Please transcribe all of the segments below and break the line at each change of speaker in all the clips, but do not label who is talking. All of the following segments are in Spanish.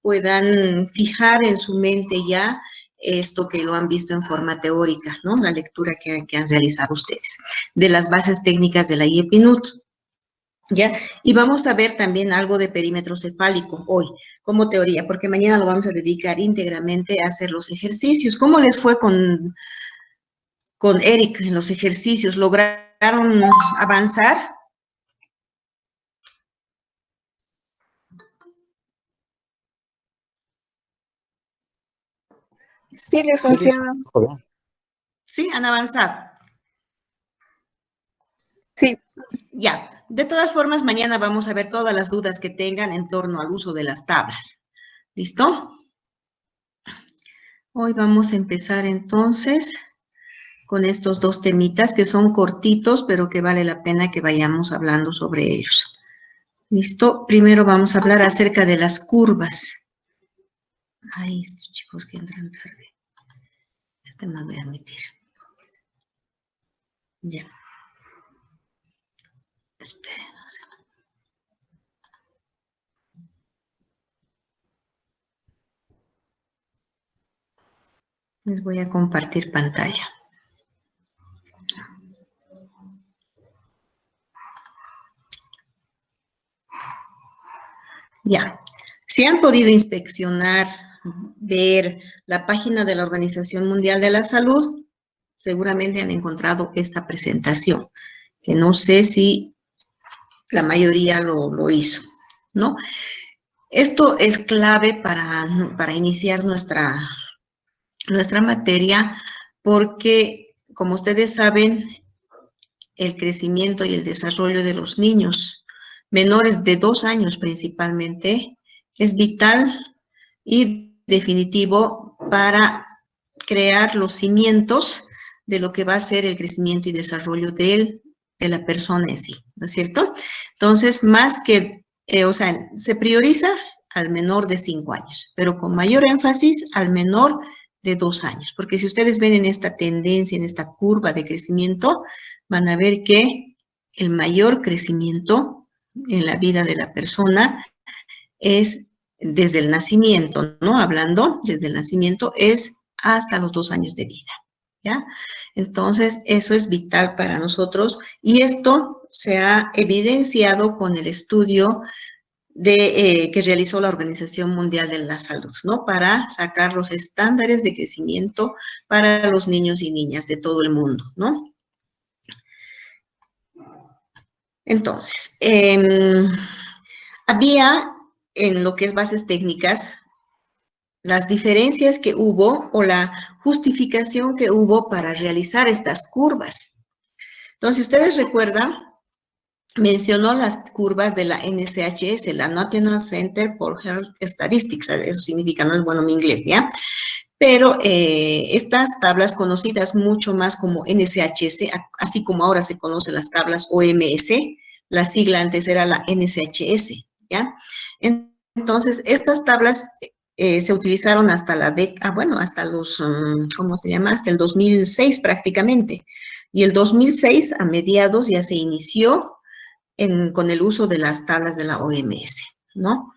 puedan fijar en su mente ya esto que lo han visto en forma teórica, ¿no? La lectura que han realizado ustedes, de las bases técnicas de la IEPINUT. ¿Ya? Y vamos a ver también algo de perímetro cefálico hoy, como teoría, porque mañana lo vamos a dedicar íntegramente a hacer los ejercicios. ¿Cómo les fue con Eric en los ejercicios? ¿Lograron avanzar?
Sí, licenciada.
Sí, han avanzado.
Sí.
Ya, de todas formas, mañana vamos a ver todas las dudas que tengan en torno al uso de las tablas. ¿Listo? Hoy vamos a empezar entonces con estos dos temitas que son cortitos, pero que vale la pena que vayamos hablando sobre ellos. ¿Listo? Primero vamos a hablar acerca de las curvas. Ay, estos chicos que entran tarde. Este no voy a admitir. Ya. Esperen. Les voy a compartir pantalla. Ya. Si han podido inspeccionar, ver la página de la Organización Mundial de la Salud, seguramente han encontrado esta presentación, que no sé si la mayoría lo hizo, ¿no? Esto es clave para iniciar nuestra materia porque, como ustedes saben, el crecimiento y el desarrollo de los niños menores de 2 años principalmente es vital y definitivo para crear los cimientos de lo que va a ser el crecimiento y desarrollo de la persona en sí, ¿no es cierto? Entonces, más que, se prioriza al menor de 5 años, pero con mayor énfasis al menor de 2 años, porque si ustedes ven en esta tendencia, en esta curva de crecimiento, van a ver que el mayor crecimiento en la vida de la persona es desde el nacimiento, ¿no? Hablando desde el nacimiento es hasta los 2 años de vida, ¿ya? Entonces, eso es vital para nosotros y esto se ha evidenciado con el estudio que realizó la Organización Mundial de la Salud, ¿no? Para sacar los estándares de crecimiento para los niños y niñas de todo el mundo, ¿no? Entonces, había en lo que es bases técnicas las diferencias que hubo o la justificación que hubo para realizar estas curvas. Entonces, si ustedes recuerdan, mencionó las curvas de la NCHS, la National Center for Health Statistics, eso significa, no es bueno mi inglés, ¿ya? Pero estas tablas conocidas mucho más como NCHS, así como ahora se conocen las tablas OMS, la sigla antes era la NCHS, ¿ya? Entonces, estas tablas se utilizaron hasta la década, bueno, hasta los, ¿cómo se llama? Hasta el 2006 prácticamente. Y el 2006, a mediados, ya se inició con el uso de las tablas de la OMS, ¿no?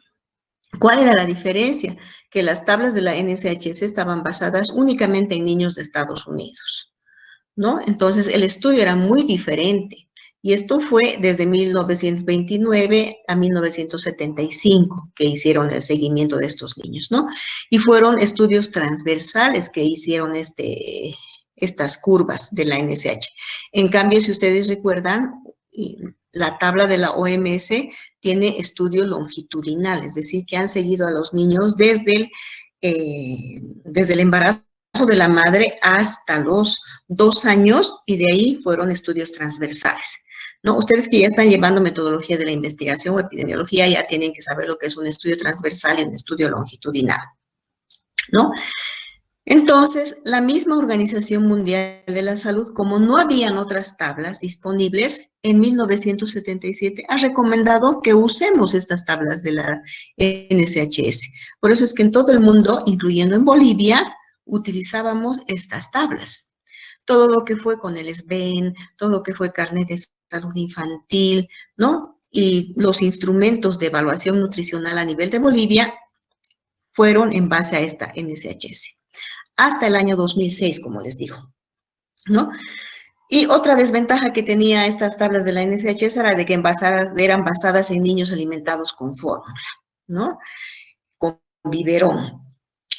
¿Cuál era la diferencia? Que las tablas de la NSHS estaban basadas únicamente en niños de Estados Unidos, ¿no? Entonces, el estudio era muy diferente. Y esto fue desde 1929 a 1975 que hicieron el seguimiento de estos niños, ¿no? Y fueron estudios transversales que hicieron estas curvas de la NSH. En cambio, si ustedes recuerdan, la tabla de la OMS tiene estudio longitudinal, es decir, que han seguido a los niños desde el embarazo de la madre hasta los 2 años y de ahí fueron estudios transversales. ¿No? Ustedes que ya están llevando metodología de la investigación o epidemiología ya tienen que saber lo que es un estudio transversal y un estudio longitudinal, ¿no? Entonces, la misma Organización Mundial de la Salud, como no habían otras tablas disponibles, en 1977 ha recomendado que usemos estas tablas de la NSHS. Por eso es que en todo el mundo, incluyendo en Bolivia, utilizábamos estas tablas. Todo lo que fue con el SBEN, todo lo que fue carnet de salud infantil, ¿no? Y los instrumentos de evaluación nutricional a nivel de Bolivia fueron en base a esta NSHS, hasta el año 2006, como les digo, ¿no? Y otra desventaja que tenía estas tablas de la NSHS era de que eran basadas en niños alimentados con fórmula, ¿no? Con biberón.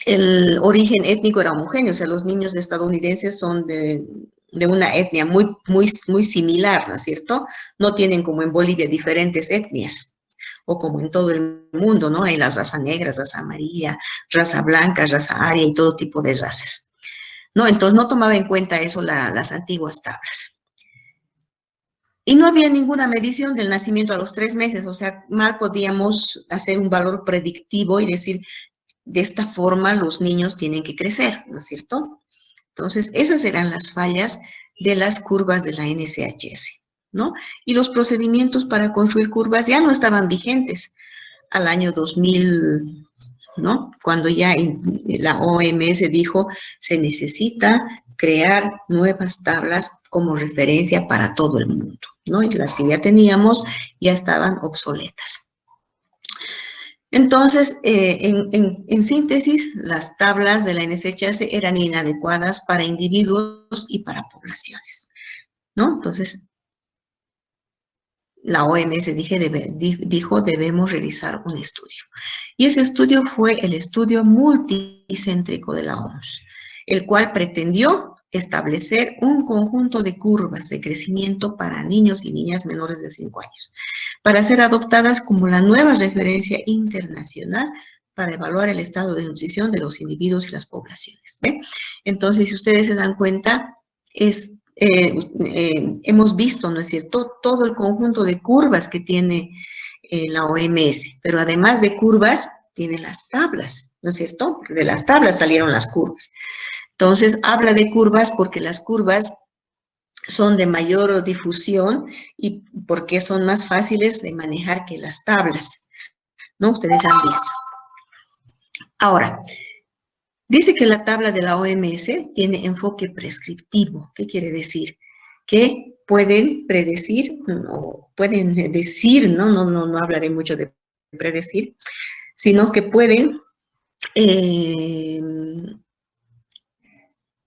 El origen étnico era homogéneo, o sea, los niños estadounidenses son de una etnia muy similar, ¿no es cierto? No tienen como en Bolivia diferentes etnias, o como en todo el mundo, ¿no? Hay la raza negra, raza amarilla, raza blanca, raza aria y todo tipo de razas, ¿no? Entonces no tomaba en cuenta eso las antiguas tablas. Y no había ninguna medición del nacimiento a los 3 meses, o sea, mal podíamos hacer un valor predictivo y decir, de esta forma los niños tienen que crecer, ¿no es cierto? Entonces, esas eran las fallas de las curvas de la NSHS, ¿no? Y los procedimientos para construir curvas ya no estaban vigentes al año 2000, ¿no? Cuando ya la OMS dijo, se necesita crear nuevas tablas como referencia para todo el mundo, ¿no? Y las que ya teníamos ya estaban obsoletas. Entonces, en síntesis, las tablas de la NSHS eran inadecuadas para individuos y para poblaciones, ¿no? Entonces, la OMS dijo, debemos realizar un estudio. Y ese estudio fue el estudio multicéntrico de la OMS, el cual pretendió establecer un conjunto de curvas de crecimiento para niños y niñas menores de 5 años, para ser adoptadas como la nueva referencia internacional para evaluar el estado de nutrición de los individuos y las poblaciones. ¿Ve? Entonces, si ustedes se dan cuenta, hemos visto, ¿no es cierto?, todo el conjunto de curvas que tiene la OMS, pero además de curvas, tiene las tablas, ¿no es cierto? Porque de las tablas salieron las curvas. Entonces, habla de curvas porque las curvas son de mayor difusión y porque son más fáciles de manejar que las tablas, ¿no? Ustedes han visto. Ahora, dice que la tabla de la OMS tiene enfoque prescriptivo. ¿Qué quiere decir? Que pueden predecir, o pueden decir, no hablaré mucho de predecir, sino que pueden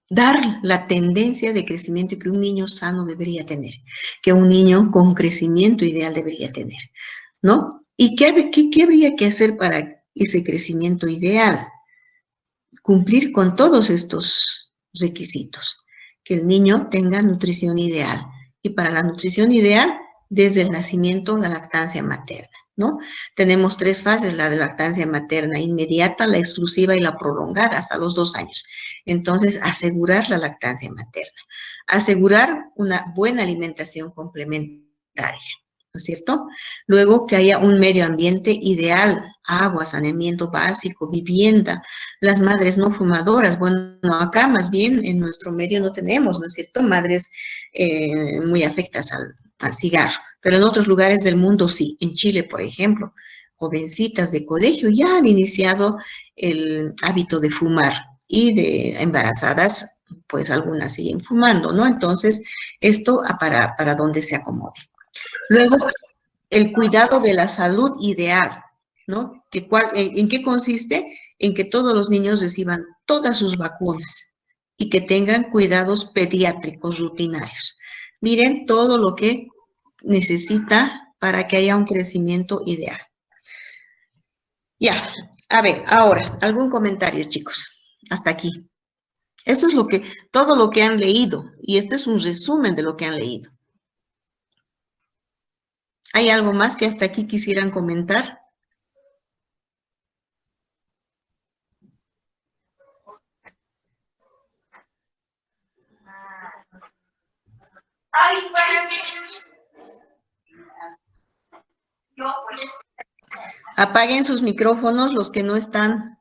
dar la tendencia de crecimiento que un niño sano debería tener, que un niño con crecimiento ideal debería tener, ¿no? ¿Y qué habría que hacer para ese crecimiento ideal? Cumplir con todos estos requisitos, que el niño tenga nutrición ideal. Y para la nutrición ideal, desde el nacimiento, la lactancia materna, ¿no? Tenemos 3 fases, la de lactancia materna inmediata, la exclusiva y la prolongada, hasta los 2 años. Entonces, asegurar la lactancia materna, asegurar una buena alimentación complementaria, ¿no es cierto? Luego, que haya un medio ambiente ideal, agua, saneamiento básico, vivienda, las madres no fumadoras. Bueno, acá más bien en nuestro medio no tenemos, ¿no es cierto?, madres muy afectas al cigarro, pero en otros lugares del mundo sí. En Chile, por ejemplo, jovencitas de colegio ya han iniciado el hábito de fumar y de embarazadas, pues algunas siguen fumando, ¿no? Entonces, esto para donde se acomode. Luego, el cuidado de la salud ideal, ¿no? ¿En qué consiste? En que todos los niños reciban todas sus vacunas y que tengan cuidados pediátricos rutinarios. Miren todo lo que necesita para que haya un crecimiento ideal. Ya, a ver, ahora, algún comentario, chicos, hasta aquí. Eso es todo lo que han leído, y este es un resumen de lo que han leído. ¿Hay algo más que hasta aquí quisieran comentar? Apaguen sus micrófonos los que no están.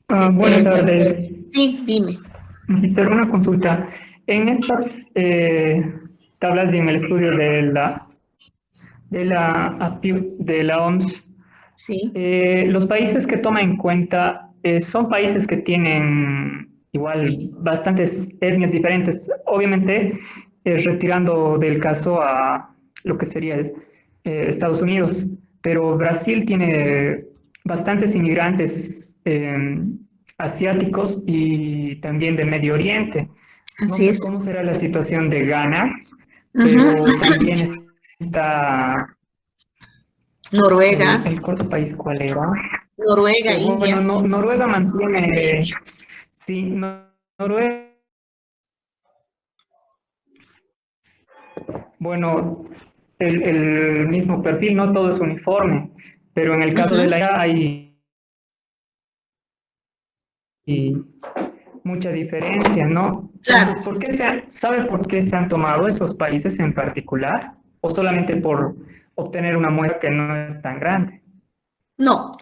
Buenas tardes.
Sí, dime.
Necesito una consulta. En estas tablas y en el estudio de la OMS,
Sí.
los países que toma en cuenta son países que tienen igual bastantes etnias diferentes. Obviamente, retirando del caso a lo que sería Estados Unidos, pero Brasil tiene bastantes inmigrantes asiáticos y también de Medio Oriente. No
Así
sé
es.
cómo será la situación de Ghana,
Ujú.
pero también está
Noruega,
el cuarto país, ¿cuál era?
Noruega,
Bueno,
India.
Noruega mantiene, sí, Noruega, bueno, el mismo perfil, no todo es uniforme, pero en el caso de
Ujú.
la IA hay y mucha diferencia, ¿no? Entonces,
Claro,
¿sabe por qué se han tomado esos países en particular? ¿O solamente por obtener una muestra que no es tan grande?
no,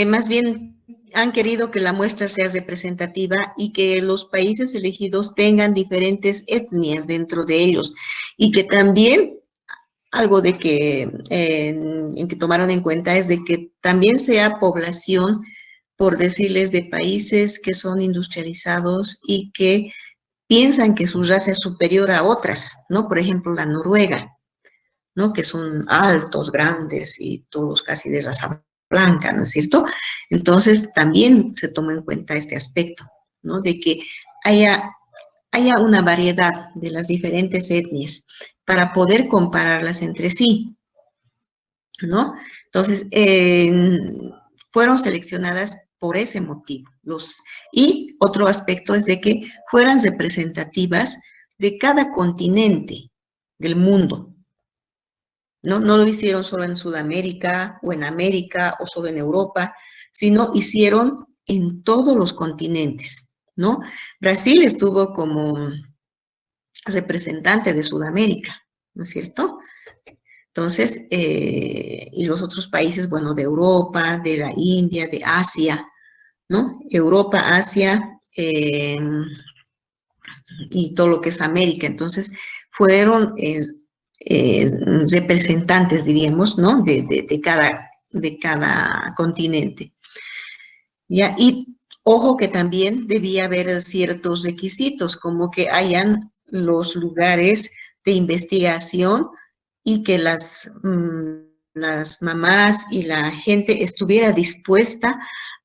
más bien han querido que la muestra sea representativa y que los países elegidos tengan diferentes etnias dentro de ellos y que también algo de que, en que tomaron en cuenta es de que también sea población, por decirles, de países que son industrializados y que piensan que su raza es superior a otras, ¿no? Por ejemplo, la Noruega, ¿no? Que son altos, grandes y todos casi de raza blanca, ¿no es cierto? Entonces, también se toma en cuenta este aspecto, ¿no? De que haya, haya una variedad de las diferentes etnias para poder compararlas entre sí, ¿no? Entonces, fueron seleccionadas por ese motivo. Y otro aspecto es de que fueran representativas de cada continente del mundo, ¿no? No lo hicieron solo en Sudamérica o en América o solo en Europa, sino hicieron en todos los continentes, ¿no? Brasil estuvo como representante de Sudamérica, ¿no es cierto? Entonces, y los otros países, bueno, de Europa, de la India, de Asia, ¿no? Europa, Asia y todo lo que es América. Entonces, fueron eh, representantes, diríamos, ¿no? De cada continente. ¿Ya? Y ojo que también debía haber ciertos requisitos, como que hayan los lugares de investigación y que las mamás y la gente estuviera dispuesta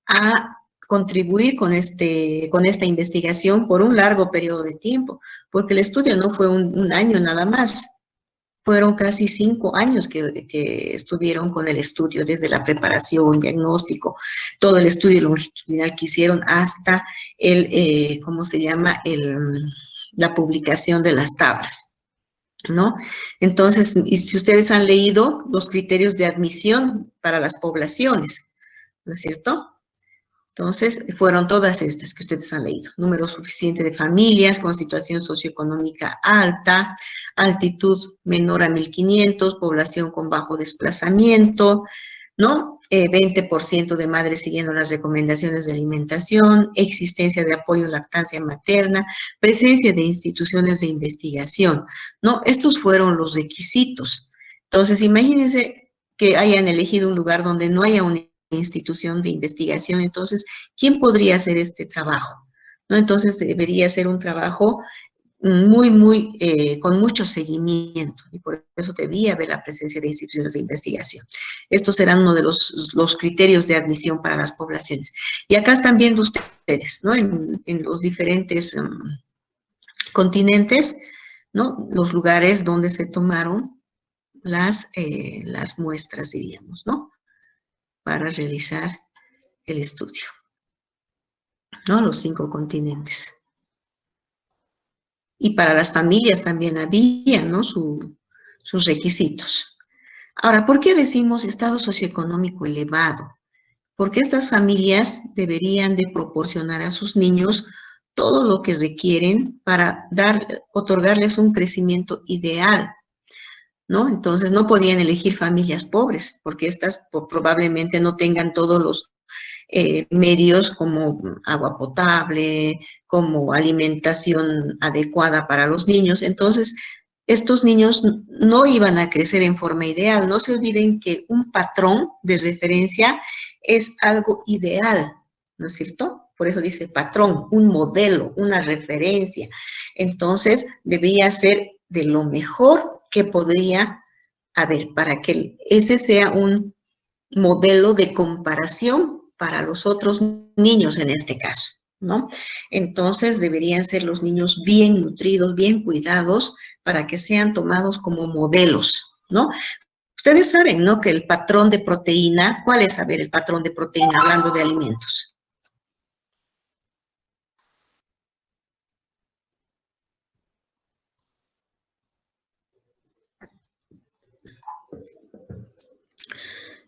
a contribuir con esta investigación por un largo periodo de tiempo, porque el estudio no fue un año nada más, fueron casi 5 años que estuvieron con el estudio, desde la preparación, diagnóstico, todo el estudio longitudinal que hicieron hasta ¿cómo se llama? La publicación de las tablas, ¿no? Entonces, y si ustedes han leído los criterios de admisión para las poblaciones, ¿no es cierto? Entonces, fueron todas estas que ustedes han leído. Número suficiente de familias con situación socioeconómica alta, altitud menor a 1500, población con bajo desplazamiento, ¿no? 20% de madres siguiendo las recomendaciones de alimentación, existencia de apoyo en lactancia materna, presencia de instituciones de investigación, ¿no? Estos fueron los requisitos. Entonces, imagínense que hayan elegido un lugar donde no haya una institución de investigación, entonces, ¿quién podría hacer este trabajo? ¿No? Entonces, debería ser un trabajo con mucho seguimiento, y por eso debía haber la presencia de instituciones de investigación. Estos serán uno de los criterios de admisión para las poblaciones. Y acá están viendo ustedes, ¿no? En los diferentes continentes, ¿no? Los lugares donde se tomaron las muestras, diríamos, ¿no? Para realizar el estudio, ¿no? Los 5 continentes. Y para las familias también había, ¿no? Sus requisitos. Ahora, ¿por qué decimos estado socioeconómico elevado? Porque estas familias deberían de proporcionar a sus niños todo lo que requieren para otorgarles un crecimiento ideal, ¿no? Entonces no podían elegir familias pobres, porque estas probablemente no tengan todos los medios como agua potable, como alimentación adecuada para los niños. Entonces, estos niños no iban a crecer en forma ideal. No se olviden que un patrón de referencia es algo ideal, ¿no es cierto? Por eso dice patrón, un modelo, una referencia. Entonces, debía ser de lo mejor que podría haber para que ese sea modelo de comparación para los otros niños en este caso, ¿no? Entonces deberían ser los niños bien nutridos, bien cuidados, para que sean tomados como modelos, ¿no? Ustedes saben, ¿no? Que el patrón de proteína, ¿cuál es, a ver, el patrón de proteína hablando de alimentos?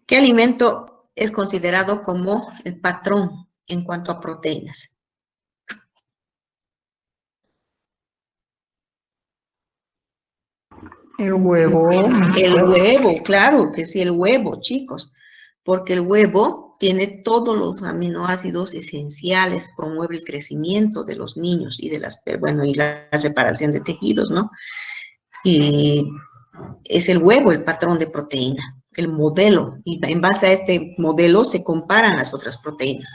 ¿Qué alimento es considerado como el patrón en cuanto a proteínas?
El huevo,
El huevo, claro que sí, el huevo, chicos, porque el huevo tiene todos los aminoácidos esenciales, promueve el crecimiento de los niños y de bueno, y la reparación de tejidos, ¿no? Y es el huevo el patrón de proteína, el modelo, y en base a este modelo se comparan las otras proteínas.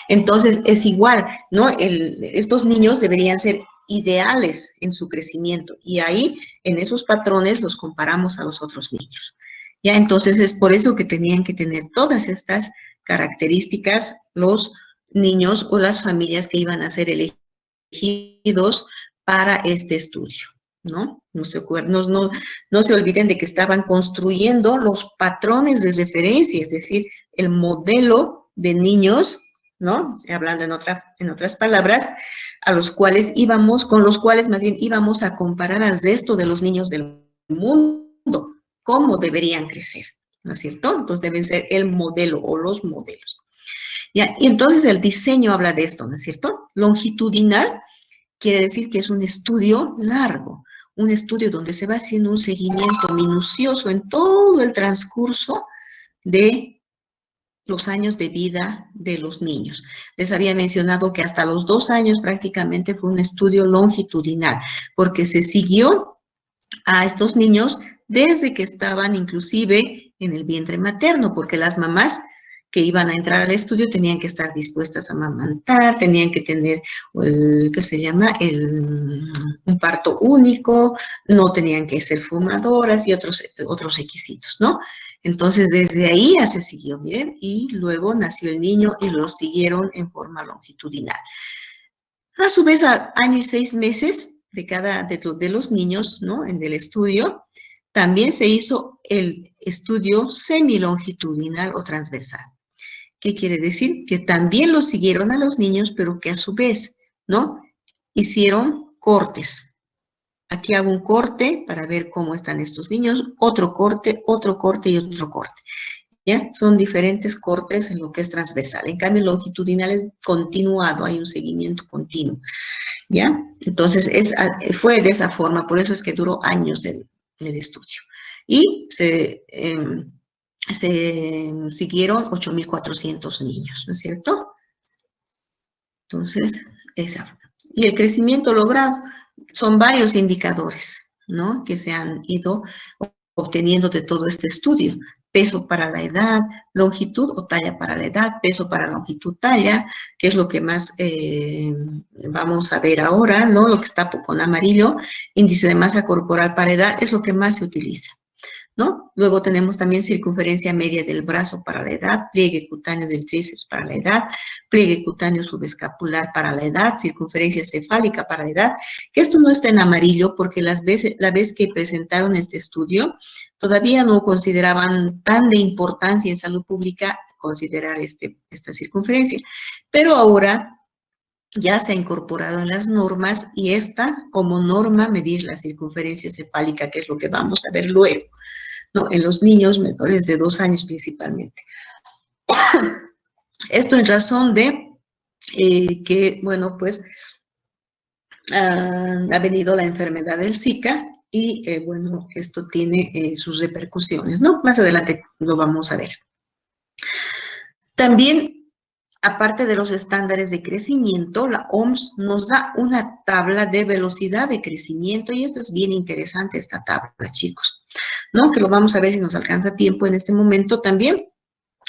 Entonces, es igual, ¿no? Estos niños deberían ser ideales en su crecimiento y ahí, en esos patrones, los comparamos a los otros niños. Ya, entonces es por eso que tenían que tener todas estas características los niños o las familias que iban a ser elegidos para este estudio, ¿no? No se olviden de que estaban construyendo los patrones de referencia, es decir, el modelo de niños, ¿no? Hablando en otras palabras, a los cuales íbamos, con los cuales más bien íbamos a comparar al resto de los niños del mundo, cómo deberían crecer, ¿no es cierto? Entonces deben ser el modelo o los modelos. ¿Ya? Y entonces el diseño habla de esto, ¿no es cierto? Longitudinal quiere decir que es un estudio largo, un estudio donde se va haciendo un seguimiento minucioso en todo el transcurso de los años de vida de los niños. Les había mencionado que hasta los 2 años prácticamente fue un estudio longitudinal, porque se siguió a estos niños desde que estaban inclusive en el vientre materno, porque las mamás que iban a entrar al estudio tenían que estar dispuestas a amamantar, tenían que tener ¿qué se llama? Un parto único, no tenían que ser fumadoras y otros requisitos, ¿no? Entonces, desde ahí ya se siguió, miren, y luego nació el niño y lo siguieron en forma longitudinal. A su vez, a año y 6 meses de los niños, ¿no? En el estudio, también se hizo el estudio semilongitudinal o transversal. ¿Qué quiere decir? Que también lo siguieron a los niños, pero que a su vez, ¿no? Hicieron cortes. Aquí hago un corte para ver cómo están estos niños, otro corte y otro corte. ¿Ya? Son diferentes cortes en lo que es transversal. En cambio, longitudinal es continuado, hay un seguimiento continuo. ¿Ya? Entonces, fue de esa forma, por eso es que duró años el estudio. Y se siguieron 8.400 niños, ¿no es cierto? Entonces, esa. Y el crecimiento logrado son varios indicadores, ¿no? Que se han ido obteniendo de todo este estudio. Peso para la edad, longitud o talla para la edad, peso para longitud, talla, que es lo que más vamos a ver ahora, ¿no? Lo que está con amarillo, índice de masa corporal para edad, es lo que más se utiliza, ¿no? Luego tenemos también circunferencia media del brazo para la edad, pliegue cutáneo del tríceps para la edad, pliegue cutáneo subescapular para la edad, circunferencia cefálica para la edad, que esto no está en amarillo porque la vez que presentaron este estudio, todavía no consideraban tan de importancia en salud pública considerar esta circunferencia, pero ahora ya se ha incorporado en las normas y esta como norma medir la circunferencia cefálica, que es lo que vamos a ver luego. No, en los niños menores de 2 años principalmente. Esto en razón de que, bueno, pues ha venido la enfermedad del Zika y, bueno, esto tiene sus repercusiones, ¿no? Más adelante lo vamos a ver. También, aparte de los estándares de crecimiento, la OMS nos da una tabla de velocidad de crecimiento y esto es bien interesante, esta tabla, chicos, ¿no? Que lo vamos a ver si nos alcanza tiempo en este momento también,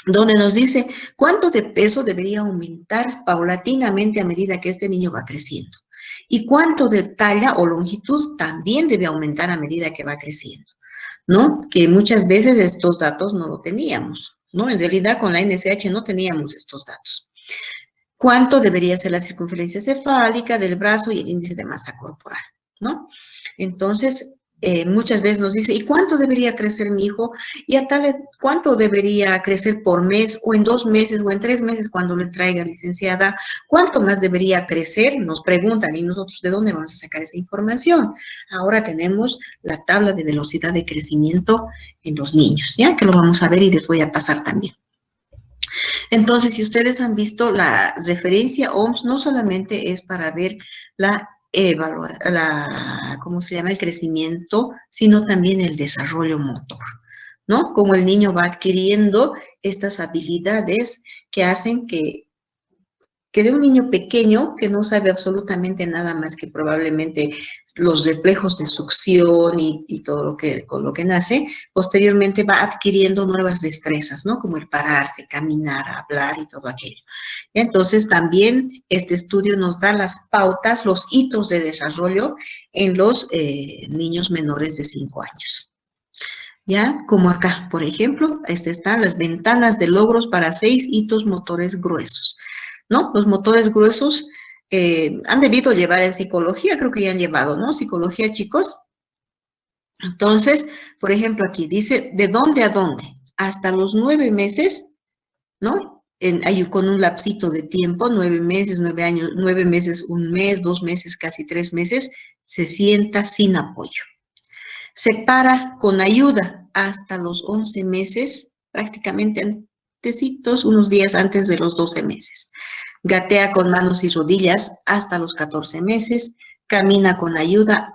donde nos dice cuánto de peso debería aumentar paulatinamente a medida que este niño va creciendo y cuánto de talla o longitud también debe aumentar a medida que va creciendo, ¿no? Que muchas veces estos datos no lo teníamos. ¿no? En realidad con la NSH no teníamos estos datos. ¿Cuánto debería ser la circunferencia cefálica del brazo y el índice de masa corporal, ¿no? Entonces, muchas veces nos dice, ¿y cuánto debería crecer mi hijo? Y a tal, ¿cuánto debería crecer por mes o en 2 meses o en 3 meses cuando le traiga, licenciada? ¿Cuánto más debería crecer? Nos preguntan y nosotros, ¿de dónde vamos a sacar esa información? Ahora tenemos la tabla de velocidad de crecimiento en los niños, ¿ya? Que lo vamos a ver y les voy a pasar también. Entonces, si ustedes han visto, la referencia OMS no solamente es para ver ¿cómo se llama? El crecimiento, sino también el desarrollo motor, ¿no? Como el niño va adquiriendo estas habilidades que hacen que de un niño pequeño que no sabe absolutamente nada más que probablemente los reflejos de succión y todo lo que, con lo que nace, posteriormente va adquiriendo nuevas destrezas, ¿no? Como el pararse, caminar, hablar y todo aquello. Entonces, también este estudio nos da las pautas, los hitos de desarrollo en los niños menores de 5 años. ¿Ya? Como acá, por ejemplo, están las ventanas de logros para 6 hitos motores gruesos, ¿no? Los motores gruesos han debido llevar en psicología, creo que ya han llevado, ¿no? Psicología, chicos. Entonces, por ejemplo, aquí dice, ¿de dónde a dónde? Hasta los 9 meses, ¿no? Con un lapsito de tiempo, 9 meses, 9 años, 9 meses, 1 mes, 2 meses, casi 3 meses, se sienta sin apoyo. Se para con ayuda hasta los 11 meses, prácticamente antecitos, unos días antes de los 12 meses. Gatea con manos y rodillas hasta los 14 meses, camina con ayuda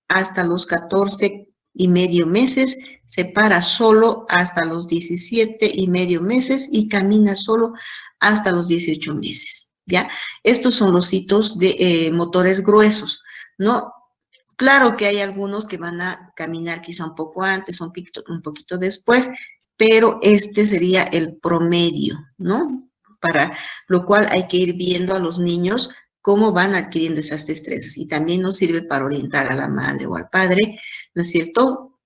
hasta los 14 y medio meses, se para solo hasta los 17 y medio meses y camina solo hasta los 18 meses, ¿ya? Estos son los hitos de motores gruesos, ¿no? Claro que hay algunos que van a caminar quizá un poco antes, un poquito después, pero este sería el promedio, ¿no? Para lo cual hay que ir viendo a los niños cómo van adquiriendo esas destrezas. Y también nos sirve para orientar a la madre o al padre, ¿no es cierto?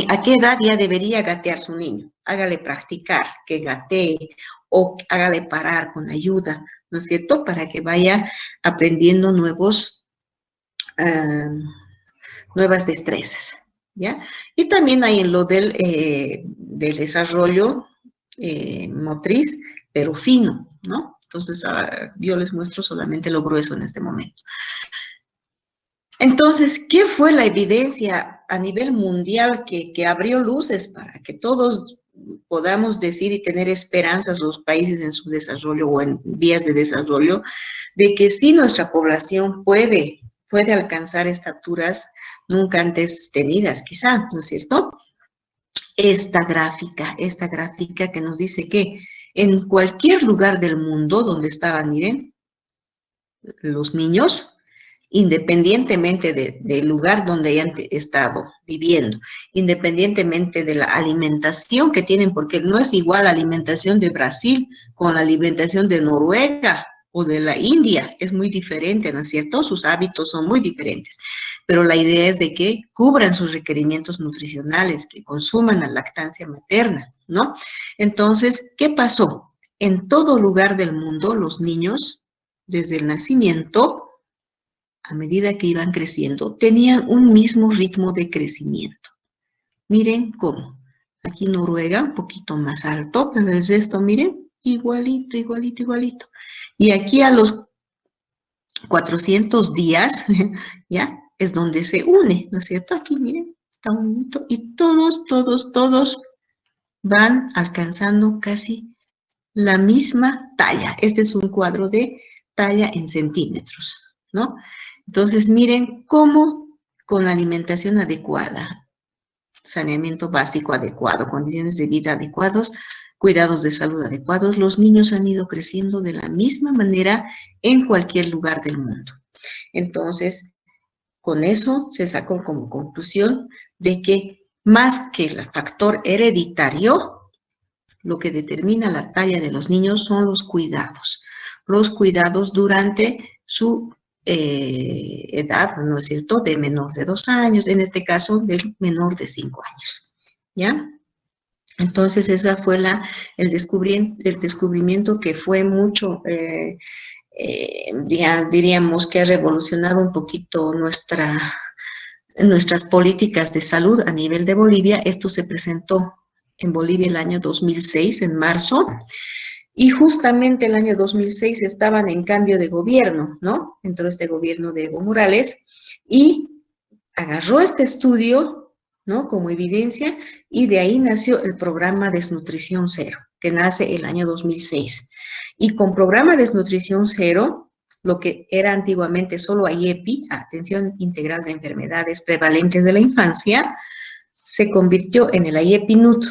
¿A qué edad ya debería gatear su niño? Hágale practicar, que gatee, o hágale parar con ayuda, ¿no es cierto? Para que vaya aprendiendo nuevas destrezas, ¿ya? Y también hay en lo del desarrollo motriz, pero fino, ¿no? Entonces, yo les muestro solamente lo grueso en este momento. Entonces, ¿qué fue la evidencia a nivel mundial que abrió luces para que todos podamos decir y tener esperanzas los países en su desarrollo o en vías de desarrollo, de que sí nuestra población puede alcanzar estaturas nunca antes tenidas, quizá, ¿no es cierto? Esta gráfica que nos dice que en cualquier lugar del mundo donde estaban, miren, los niños, independientemente del lugar donde hayan estado viviendo, independientemente de la alimentación que tienen, porque no es igual la alimentación de Brasil con la alimentación de Noruega o de la India, es muy diferente, ¿no es cierto? Sus hábitos son muy diferentes, pero la idea es de que cubran sus requerimientos nutricionales, que consuman la lactancia materna, ¿no? Entonces, ¿qué pasó? En todo lugar del mundo, los niños, desde el nacimiento, a medida que iban creciendo, tenían un mismo ritmo de crecimiento. Miren cómo. Aquí Noruega, un poquito más alto, pero es esto, miren, igualito, igualito, igualito. Y aquí a los 400 días, ¿ya? Es donde se une, ¿no es cierto? Aquí, miren, está unito. Y todos van alcanzando casi la misma talla. Este es un cuadro de talla en centímetros, ¿no? Entonces, miren cómo con la alimentación adecuada, saneamiento básico adecuado, condiciones de vida adecuados, cuidados de salud adecuados, los niños han ido creciendo de la misma manera en cualquier lugar del mundo. Entonces, con eso se sacó como conclusión de que más que el factor hereditario, lo que determina la talla de los niños son los cuidados durante su edad, ¿no es cierto?, de menor de 2 años, en este caso del menor de 5 años, ¿ya? Entonces, esa fue el descubrimiento que fue mucho, diríamos que ha revolucionado un poquito nuestras políticas de salud a nivel de Bolivia. Esto se presentó en Bolivia el año 2006, en marzo, y justamente el año 2006 estaban en cambio de gobierno, ¿no? Entró este gobierno de Evo Morales y agarró este estudio, ¿no? Como evidencia, y de ahí nació el programa Desnutrición Cero, que nace el año 2006. Y con programa Desnutrición Cero, lo que era antiguamente solo AIEPI, Atención Integral de Enfermedades Prevalentes de la Infancia, se convirtió en el AIEPI-NUT,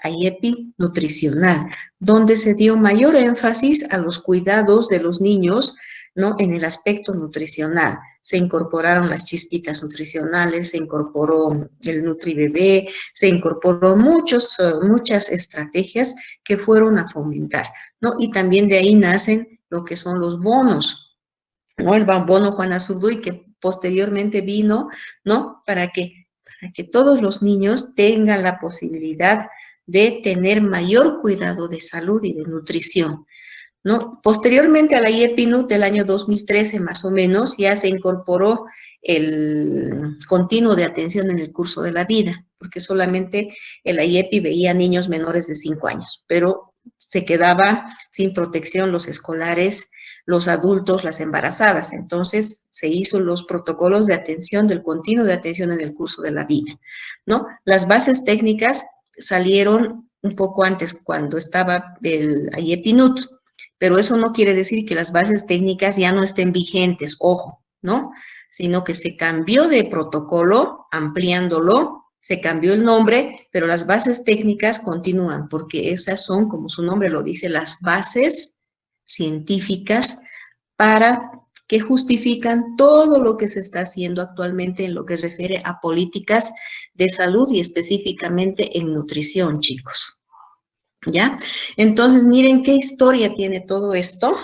AIEPI nutricional, donde se dio mayor énfasis a los cuidados de los niños, ¿no? En el aspecto nutricional. Se incorporaron las chispitas nutricionales, se incorporó el NutriBebé, se incorporó muchas estrategias que fueron a fomentar, ¿no? Y también de ahí nacen lo que son los bonos, ¿no? El bono Juana Zurduy, que posteriormente vino, ¿no? Para que todos los niños tengan la posibilidad de tener mayor cuidado de salud y de nutrición, ¿no? Posteriormente a la IEPI-NUT del año 2013 más o menos, ya se incorporó el continuo de atención en el curso de la vida, porque solamente el IEPI veía niños menores de 5 años, pero se quedaba sin protección los escolares, los adultos, las embarazadas. Entonces se hizo los protocolos de atención, del continuo de atención en el curso de la vida, ¿no? Las bases técnicas salieron un poco antes, cuando estaba el IEPI-NUT, pero eso no quiere decir que las bases técnicas ya no estén vigentes, ojo, ¿no? Sino que se cambió de protocolo, ampliándolo, se cambió el nombre, pero las bases técnicas continúan, porque esas son, como su nombre lo dice, las bases científicas para que justifican todo lo que se está haciendo actualmente en lo que refiere a políticas de salud y específicamente en nutrición, chicos. ¿Ya? Entonces, miren qué historia tiene todo esto,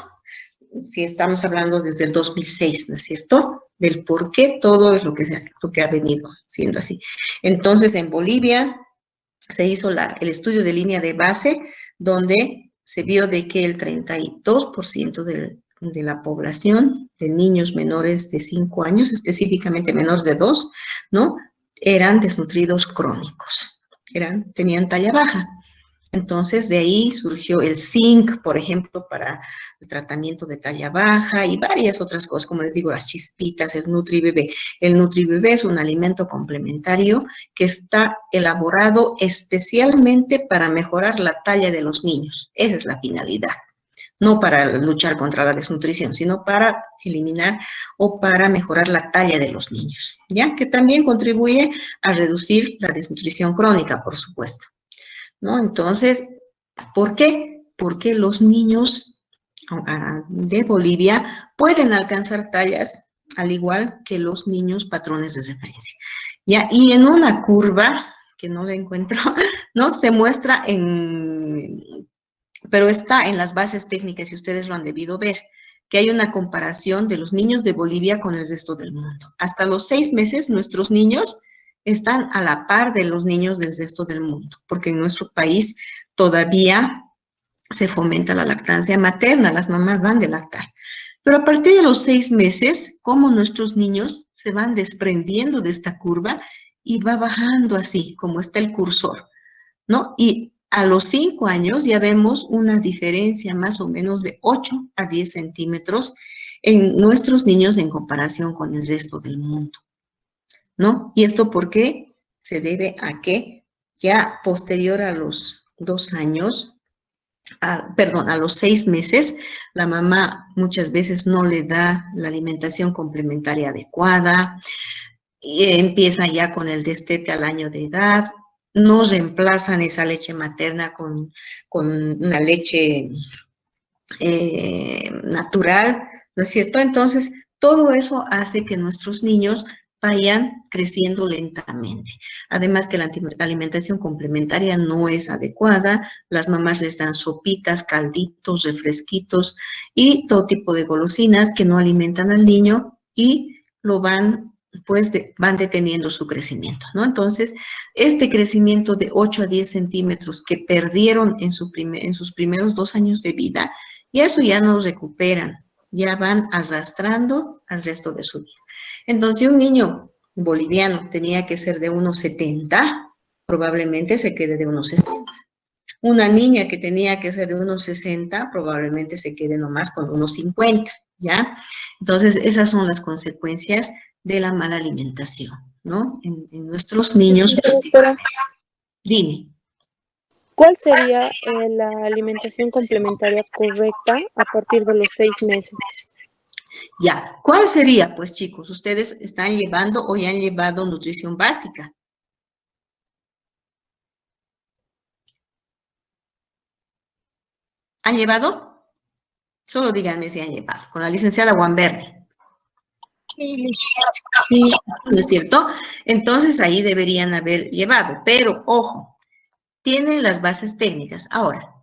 si estamos hablando desde el 2006, ¿no es cierto? Del por qué todo es lo que ha venido siendo así. Entonces, en Bolivia se hizo el estudio de línea de base, donde se vio de que el 32% de la población de niños menores de 5 años, específicamente menores de 2, ¿no? Eran desnutridos crónicos, tenían talla baja. Entonces, de ahí surgió el zinc, por ejemplo, para el tratamiento de talla baja y varias otras cosas, como les digo, las chispitas, el NutriBebé. El NutriBebé es un alimento complementario que está elaborado especialmente para mejorar la talla de los niños. Esa es la finalidad. No para luchar contra la desnutrición, sino para eliminar o para mejorar la talla de los niños, ¿ya? Que también contribuye a reducir la desnutrición crónica, por supuesto, ¿no? Entonces, ¿por qué? Porque los niños de Bolivia pueden alcanzar tallas al igual que los niños patrones de referencia. ¿Ya? Y en una curva, que no la encuentro, ¿no? Se muestra pero está en las bases técnicas y ustedes lo han debido ver, que hay una comparación de los niños de Bolivia con el resto del mundo. Hasta los 6 meses, nuestros niños están a la par de los niños del resto del mundo, porque en nuestro país todavía se fomenta la lactancia materna, las mamás dan de lactar. Pero a partir de los 6 meses, como nuestros niños se van desprendiendo de esta curva y va bajando así, como está el cursor, ¿no? Y a los 5 años ya vemos una diferencia más o menos de 8 a 10 centímetros en nuestros niños en comparación con el resto del mundo, ¿no? ¿Y esto por qué? Se debe a que ya posterior a los 2 años, a los 6 meses, la mamá muchas veces no le da la alimentación complementaria adecuada, y empieza ya con el destete al año de edad, no reemplazan esa leche materna con una leche natural, ¿no es cierto? Entonces, todo eso hace que nuestros niños vayan creciendo lentamente. Además que la alimentación complementaria no es adecuada, las mamás les dan sopitas, calditos, refresquitos y todo tipo de golosinas que no alimentan al niño y lo van pues van deteniendo su crecimiento, ¿no? Entonces, este crecimiento de 8 a 10 centímetros que perdieron en sus primeros 2 años de vida, y eso ya no lo recuperan, ya van arrastrando al resto de su vida. Entonces, si un niño boliviano tenía que ser de 1,70, probablemente se quede de 1,60. Una niña que tenía que ser de 1,60, probablemente se quede nomás con 1,50, ¿ya? Entonces, esas son las consecuencias de la mala alimentación, ¿no? En nuestros niños
Doctora,
principalmente. Dime.
¿cuál sería la alimentación complementaria correcta a partir de los 6 meses?
Ya, ¿cuál sería? Pues chicos, ustedes están llevando o ya han llevado nutrición básica. ¿Han llevado? Solo díganme si han llevado, con la licenciada Guanverde.
Sí.
¿No es cierto? Entonces ahí deberían haber llevado, pero ojo, tienen las bases técnicas. Ahora,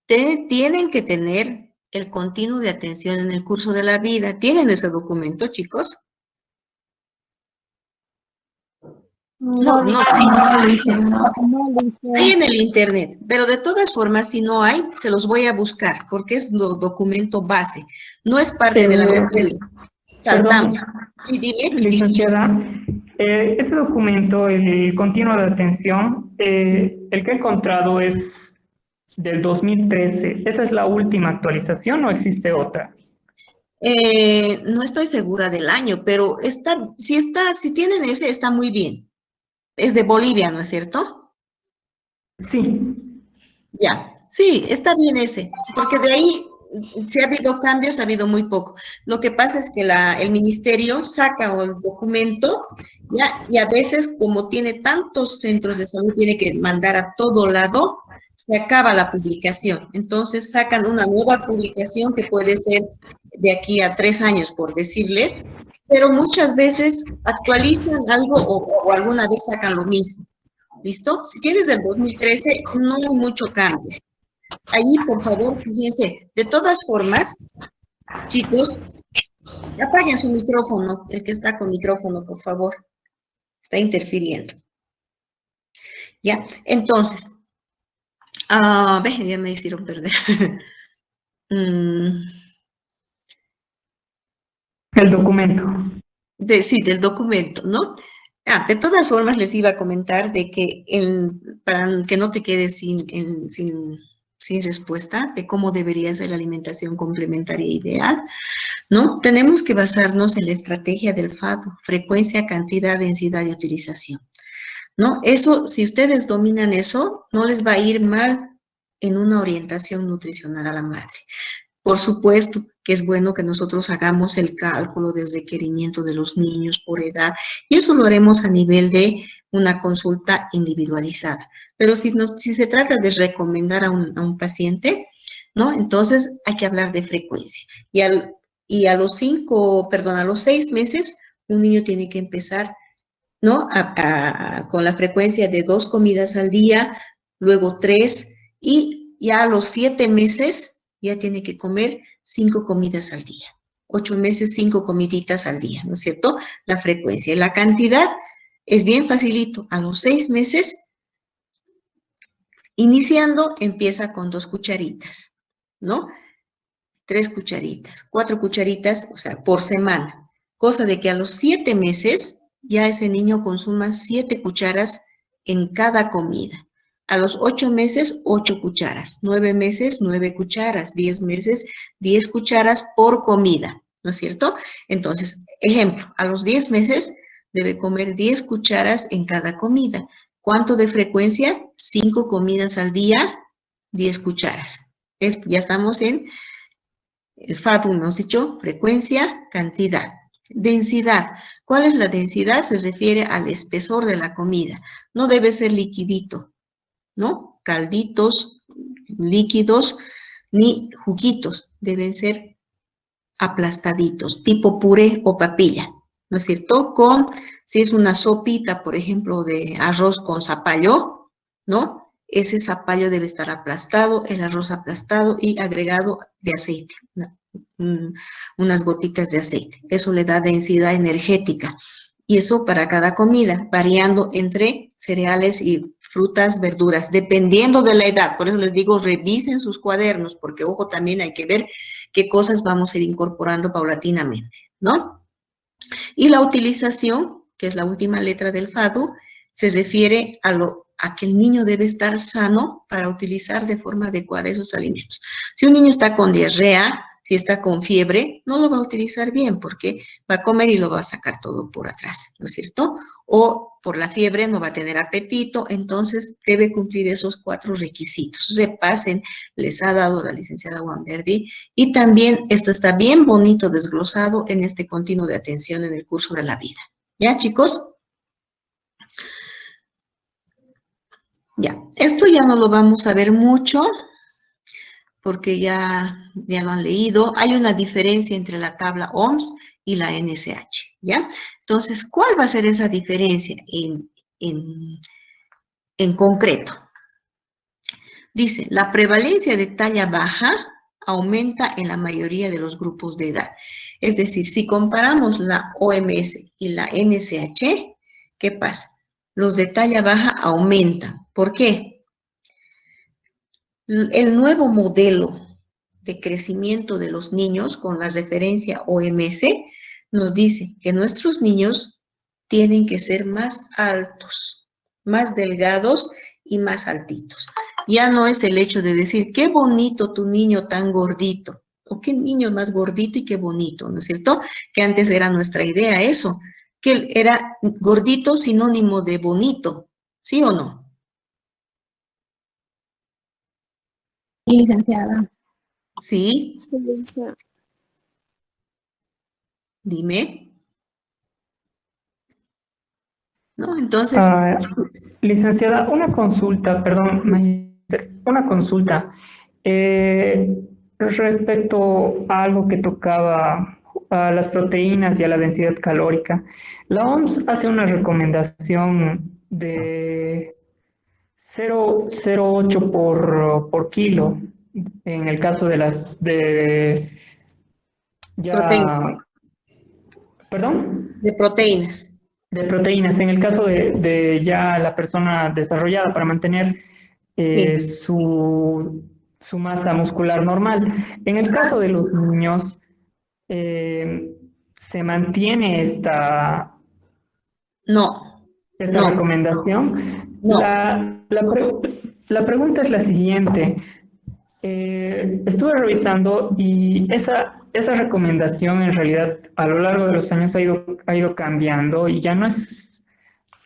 tienen que tener el continuo de atención en el curso de la vida. ¿Tienen ese documento, chicos? No, no. Hay en el internet, pero de todas formas, si no hay, se los voy a buscar, porque es documento base. No es parte de la materia.
Perdón,
Saltamos. Sí, dime.
licenciada, ese documento, el continuo de atención, el que he encontrado es del 2013. ¿Esa es la última actualización o existe otra?
No estoy segura del año, pero si tienen ese, está muy bien. Es de Bolivia, ¿no es cierto?
Sí,
Ya, sí, está bien ese, porque de ahí, si ha habido cambios, ha habido muy poco. Lo que pasa es que el ministerio saca el documento, ya, y a veces, como tiene tantos centros de salud, tiene que mandar a todo lado, se acaba la publicación. Entonces sacan una nueva publicación que puede ser de aquí a 3 años, por decirles, pero muchas veces actualizan algo o alguna vez sacan lo mismo. ¿Listo? Si tienes del 2013, no hay mucho cambio. Ahí, por favor, fíjense. De todas formas, chicos, apaguen su micrófono, el que está con micrófono, por favor. Está interfiriendo. ¿Ya? Entonces, ya me hicieron perder.
el documento.
Sí, del documento, ¿no? De todas formas, les iba a comentar de que para que no te quedes sin respuesta de cómo debería ser la alimentación complementaria ideal, ¿no? Tenemos que basarnos en la estrategia del FADO, frecuencia, cantidad, densidad y utilización, ¿no? Eso, si ustedes dominan eso, no les va a ir mal en una orientación nutricional a la madre. Por supuesto que es bueno que nosotros hagamos el cálculo del requerimiento de los niños por edad, y eso lo haremos a nivel de una consulta individualizada. Pero si se trata de recomendar a un paciente, ¿no? Entonces hay que hablar de frecuencia. Y a los 6 meses, un niño tiene que empezar, ¿no? Con la frecuencia de 2 comidas al día, luego 3, y ya a los 7 meses ya tiene que comer 5 comidas al día. 8 meses, 5 comiditas al día, ¿no es cierto? La frecuencia. Y la cantidad es bien facilito. A los 6 meses, iniciando, empieza con 2 cucharitas, ¿no? 3 cucharitas, 4 cucharitas, o sea, por semana. Cosa de que a los 7 meses ya ese niño consuma 7 cucharas en cada comida. A los 8 meses, 8 cucharas. 9 meses, 9 cucharas. 10 meses, 10 cucharas por comida, ¿no es cierto? Entonces, ejemplo, a los 10 meses debe comer 10 cucharas en cada comida. ¿Cuánto de frecuencia? 5 comidas al día, 10 cucharas. Ya estamos en el FADU, hemos dicho, frecuencia, cantidad. Densidad. ¿Cuál es la densidad? Se refiere al espesor de la comida. No debe ser liquidito, ¿no? Calditos, líquidos, ni juguitos. Deben ser aplastaditos, tipo puré o papilla, ¿no es cierto? Si es una sopita, por ejemplo, de arroz con zapallo, ¿no? Ese zapallo debe estar aplastado, el arroz aplastado y agregado de aceite, ¿no? unas gotitas de aceite. Eso le da densidad energética. Y eso para cada comida, variando entre cereales y frutas, verduras, dependiendo de la edad. Por eso les digo, revisen sus cuadernos, porque ojo, también hay que ver qué cosas vamos a ir incorporando paulatinamente, ¿no? Y la utilización, que es la última letra del FADU, se refiere a que el niño debe estar sano para utilizar de forma adecuada esos alimentos. Si un niño está con diarrea, si está con fiebre, no lo va a utilizar bien porque va a comer y lo va a sacar todo por atrás, ¿no es cierto? O por la fiebre no va a tener apetito, entonces debe cumplir esos 4 requisitos. Repasen, les ha dado la licenciada Guamberdi, y también esto está bien bonito desglosado en este continuo de atención en el curso de la vida. ¿Ya, chicos? Ya, esto ya no lo vamos a ver mucho porque ya lo han leído. Hay una diferencia entre la tabla OMS y la NSH, ¿ya? Entonces, ¿cuál va a ser esa diferencia en concreto? Dice, la prevalencia de talla baja aumenta en la mayoría de los grupos de edad. Es decir, si comparamos la OMS y la NSH, ¿qué pasa? Los de talla baja aumentan. ¿Por qué? El nuevo modelo de crecimiento de los niños con la referencia OMS nos dice que nuestros niños tienen que ser más altos, más delgados y más altitos. Ya no es el hecho de decir, qué bonito tu niño tan gordito, o qué niño más gordito y qué bonito, ¿no es cierto? Que antes era nuestra idea eso, que era gordito sinónimo de bonito, ¿sí o no?
Sí, licenciada.
Sí,
Sí, licenciada.
dime. ¿No? Entonces,
Ah, licenciada, una consulta, perdón, magíster, una consulta. Respecto a algo que tocaba a las proteínas y a la densidad calórica, la OMS hace una recomendación de 0,08 por kilo en el caso de las de ya,
proteínas,
perdón.
de proteínas.
De proteínas, en el caso de ya la persona desarrollada para mantener
Sí.
su masa muscular normal. En el caso de los niños, se mantiene
No,
esta
no,
recomendación.
no.
La pregunta es la siguiente. Estuve revisando y esa recomendación en realidad a lo largo de los años ha ido cambiando y ya no es,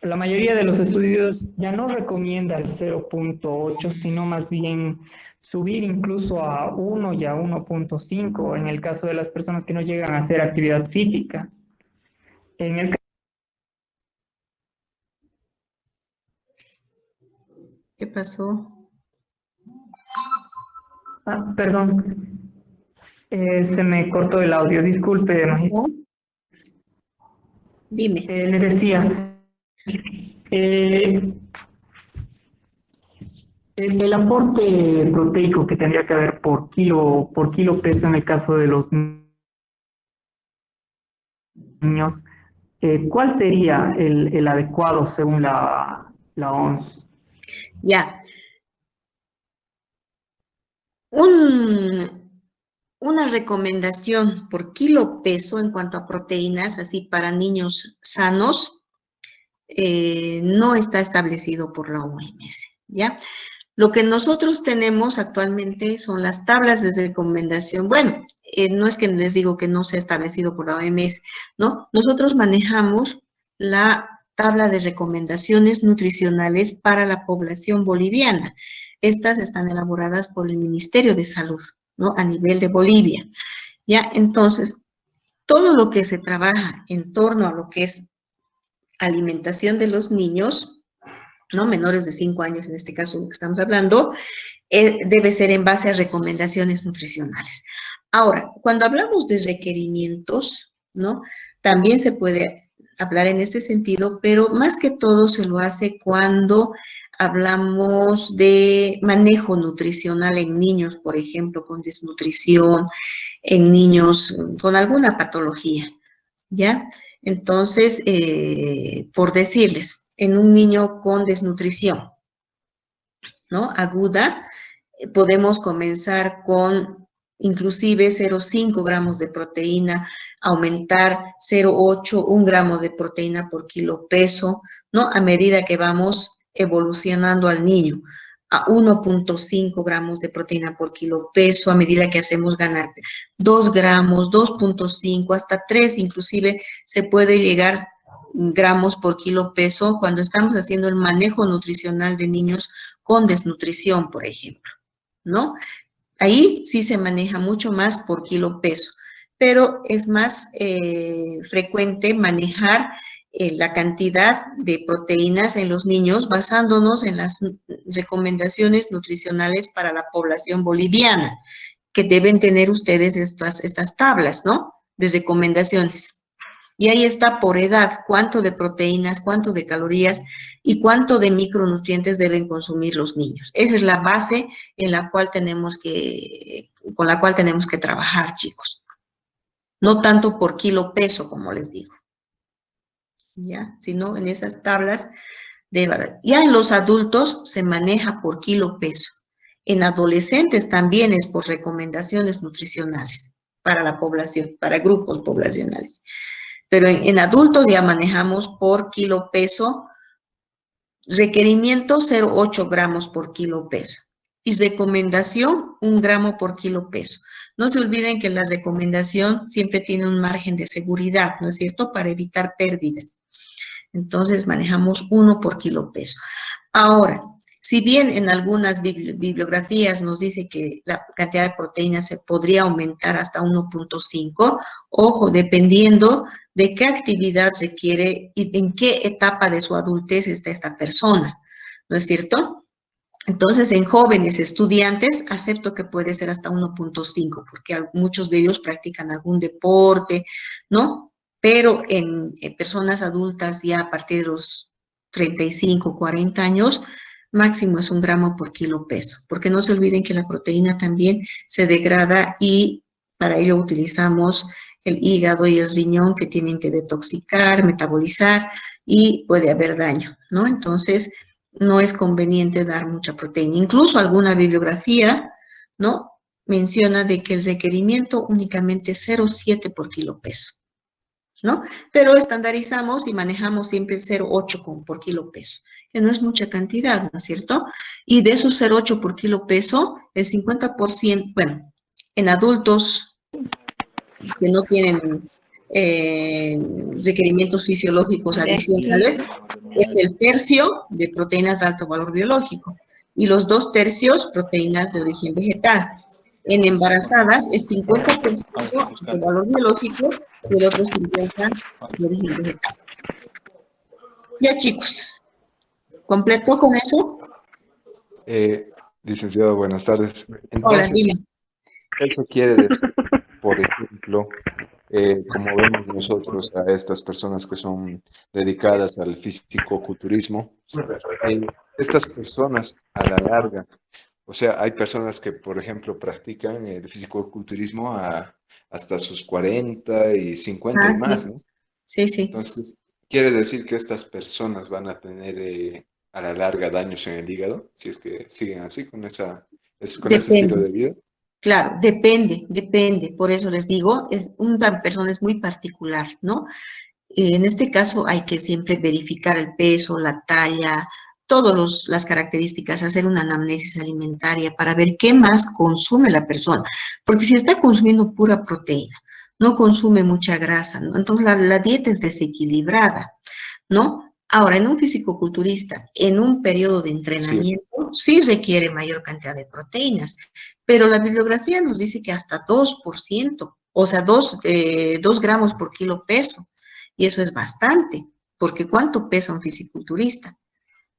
la mayoría de los estudios ya no recomienda el 0,8, sino más bien subir incluso a 1 y a 1,5 en el caso de las personas que no llegan a hacer actividad física. En el
¿Qué pasó?
perdón, se me cortó el audio, disculpe, magíster.
Dime.
Le decía, eh, el aporte proteico que tendría que haber por kilo peso en el caso de los niños, ¿cuál sería el adecuado según la OMS?
Ya. Una recomendación por kilo peso en cuanto a proteínas, así para niños sanos, no está establecido por la OMS, ¿ya? Lo que nosotros tenemos actualmente son las tablas de recomendación. Bueno, no es que les digo que no sea establecido por la OMS, ¿no? Nosotros manejamos la tabla de recomendaciones nutricionales para la población boliviana. Estas están elaboradas por el Ministerio de Salud, ¿no? A nivel de Bolivia. Ya, entonces, todo lo que se trabaja en torno a lo que es alimentación de los niños, ¿no? Menores de 5 años, en este caso que estamos hablando, debe ser en base a recomendaciones nutricionales. Ahora, cuando hablamos de requerimientos, ¿no? También se puede hablar en este sentido, pero más que todo se lo hace cuando hablamos de manejo nutricional en niños, por ejemplo, con desnutrición, en niños con alguna patología, ¿ya? Entonces, por decirles, en un niño con desnutrición, ¿no? Aguda, podemos comenzar con inclusive 0,5 gramos de proteína, aumentar 0,8, 1 gramo de proteína por kilo peso, ¿no? A medida que vamos evolucionando al niño, a 1,5 gramos de proteína por kilo peso, a medida que hacemos ganar 2 gramos, 2,5, hasta 3, inclusive se puede llegar gramos por kilo peso cuando estamos haciendo el manejo nutricional de niños con desnutrición, por ejemplo, ¿no? Ahí sí se maneja mucho más por kilo peso, pero es más frecuente manejar la cantidad de proteínas en los niños basándonos en las recomendaciones nutricionales para la población boliviana, que deben tener ustedes estas tablas, ¿no? De recomendaciones. Y ahí está por edad, cuánto de proteínas, cuánto de calorías y cuánto de micronutrientes deben consumir los niños. Esa es la base en la cual con la cual tenemos que trabajar, chicos. No tanto por kilo peso, como les digo, ¿ya? Sino en esas tablas de... Ya en los adultos se maneja por kilo peso. En adolescentes también es por recomendaciones nutricionales para la población, para grupos poblacionales. Pero en adultos ya manejamos por kilo peso, requerimiento 0,8 gramos por kilo peso y recomendación 1 gramo por kilo peso. No se olviden que la recomendación siempre tiene un margen de seguridad, ¿no es cierto?, para evitar pérdidas. Entonces manejamos 1 por kilo peso. Ahora, si bien en algunas bibliografías nos dice que la cantidad de proteínas se podría aumentar hasta 1,5, ojo, dependiendo de qué actividad requiere y en qué etapa de su adultez está esta persona, ¿no es cierto? Entonces, en jóvenes estudiantes, acepto que puede ser hasta 1,5, porque muchos de ellos practican algún deporte, ¿no? Pero en personas adultas ya a partir de los 35, 40 años, máximo es 1 gramo por kilo peso, porque no se olviden que la proteína también se degrada y para ello utilizamos el hígado y el riñón que tienen que detoxicar, metabolizar y puede haber daño, ¿no? Entonces, no es conveniente dar mucha proteína. Incluso alguna bibliografía, ¿no?, menciona de que el requerimiento únicamente es 0,7 por kilo peso, ¿no? Pero estandarizamos y manejamos siempre el 0,8 por kilo peso, que no es mucha cantidad, ¿no es cierto? Y de esos 0,8 por kilo peso, el 50%, bueno, en adultos que no tienen requerimientos fisiológicos adicionales, es el tercio de proteínas de alto valor biológico y los 2/3 proteínas de origen vegetal. En embarazadas es 50% de valor biológico y el otro 50% de origen vegetal. Ya, chicos, ¿completo con eso?
Licenciado, buenas tardes.
Hola,
Entonces,
dime.
eso quiere decir, por ejemplo, como vemos nosotros a estas personas que son dedicadas al fisicoculturismo, estas personas a la larga, o sea, hay personas que, por ejemplo, practican el fisicoculturismo hasta sus 40 y 50 y
Sí,
más, ¿no?
sí, sí.
Entonces, quiere decir que estas personas van a tener a la larga daños en el hígado, si es que siguen así, con ese estilo
Depende.
de vida.
Claro, depende. Por eso les digo, una persona es muy particular, ¿no? En este caso hay que siempre verificar el peso, la talla, todas las características, hacer una anamnesis alimentaria para ver qué más consume la persona. Porque si está consumiendo pura proteína, no consume mucha grasa, ¿no? Entonces la dieta es desequilibrada, ¿no? Ahora, en un fisicoculturista, en un periodo de
Sí,
entrenamiento, sí requiere mayor cantidad de proteínas, pero la bibliografía nos dice que hasta 2%, o sea, 2 gramos por kilo peso, y eso es bastante, porque ¿cuánto pesa un fisiculturista?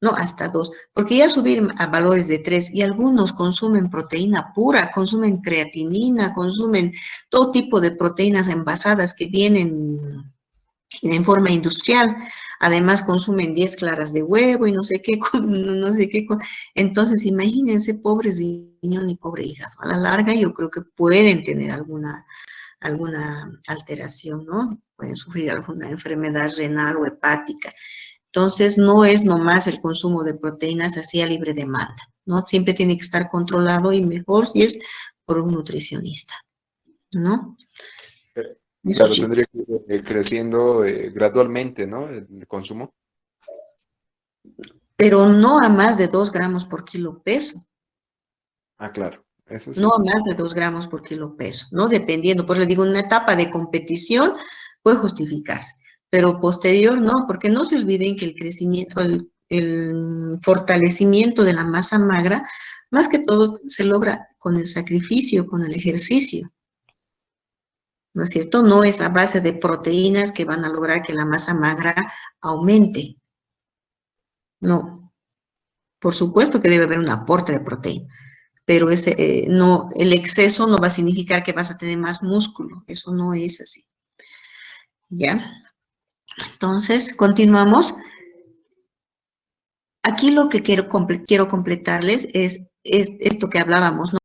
No, hasta 2, porque ya subir a valores de 3, y algunos consumen proteína pura, consumen creatinina, consumen todo tipo de proteínas envasadas que vienen en forma industrial. Además consumen 10 claras de huevo y no sé qué, no sé qué. Entonces, imagínense, pobre riñón y pobre hígado. A la larga yo creo que pueden tener alguna alteración, ¿no? Pueden sufrir alguna enfermedad renal o hepática. Entonces, no es nomás el consumo de proteínas así a libre demanda, ¿no? Siempre tiene que estar controlado y mejor si es por un nutricionista, ¿no? Eso,
Claro,
chicos.
tendría que ir creciendo gradualmente, ¿no? El consumo.
Pero no a más de 2 gramos por kilo peso.
Ah, claro, eso
No
sí.
a más de 2 gramos por kilo peso, ¿no? Dependiendo, por le digo, una etapa de competición puede justificarse, pero posterior no, porque no se olviden que el crecimiento, el fortalecimiento de la masa magra, más que todo se logra con el sacrificio, con el ejercicio, ¿no es cierto? No es a base de proteínas que van a lograr que la masa magra aumente, no. Por supuesto que debe haber un aporte de proteína, pero no, el exceso no va a significar que vas a tener más músculo, eso no es así, ¿ya? Entonces, continuamos. Aquí lo que quiero completarles es esto que hablábamos, ¿no?